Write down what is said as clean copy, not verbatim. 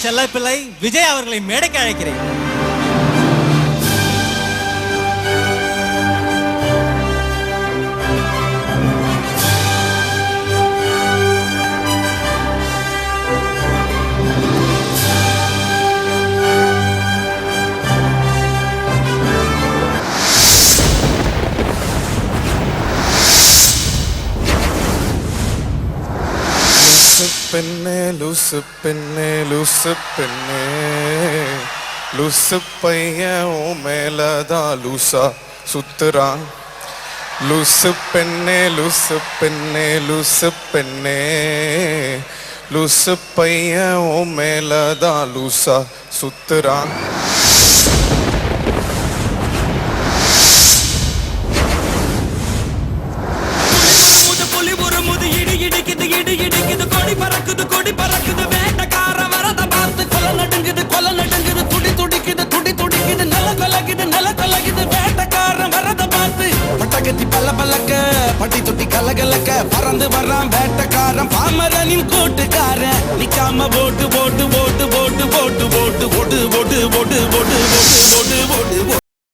செல்லப்பிள்ளை விஜய் அவர்களை மேடைக்கு அழைக்கிறேன். பெண்ணே லூசு பெண்ணே லூசு பெண்ணே லூசு பையன் உன் மேலதான் லூசா சுத்துறான். லூசு பெண்ணே லூசு பெண்ணே லூசு பெண்ணே லூசு பையன் உன் மேலதான் லூசா சுத்துறான். கொடி பறக்குது வேட்டக்கார வரத பார்த்து கொலை நடுங்குது துடி துடிக்குது நில கொலகுது வேட்டக்கார வரத பார்த்து பட்டகத்தி பல்லக்க பட்டி தொட்டி கலகலக்க பறந்து வர்றான் வேட்டக்காரன் பாமரனின் கூட்டுக்காரன் நிக்காம போட்டு போட்டு போட்டு போட்டு போட்டு போட்டு போட்டு போட்டு போட்டு போட்டு போட்டு போட்டு போட்டு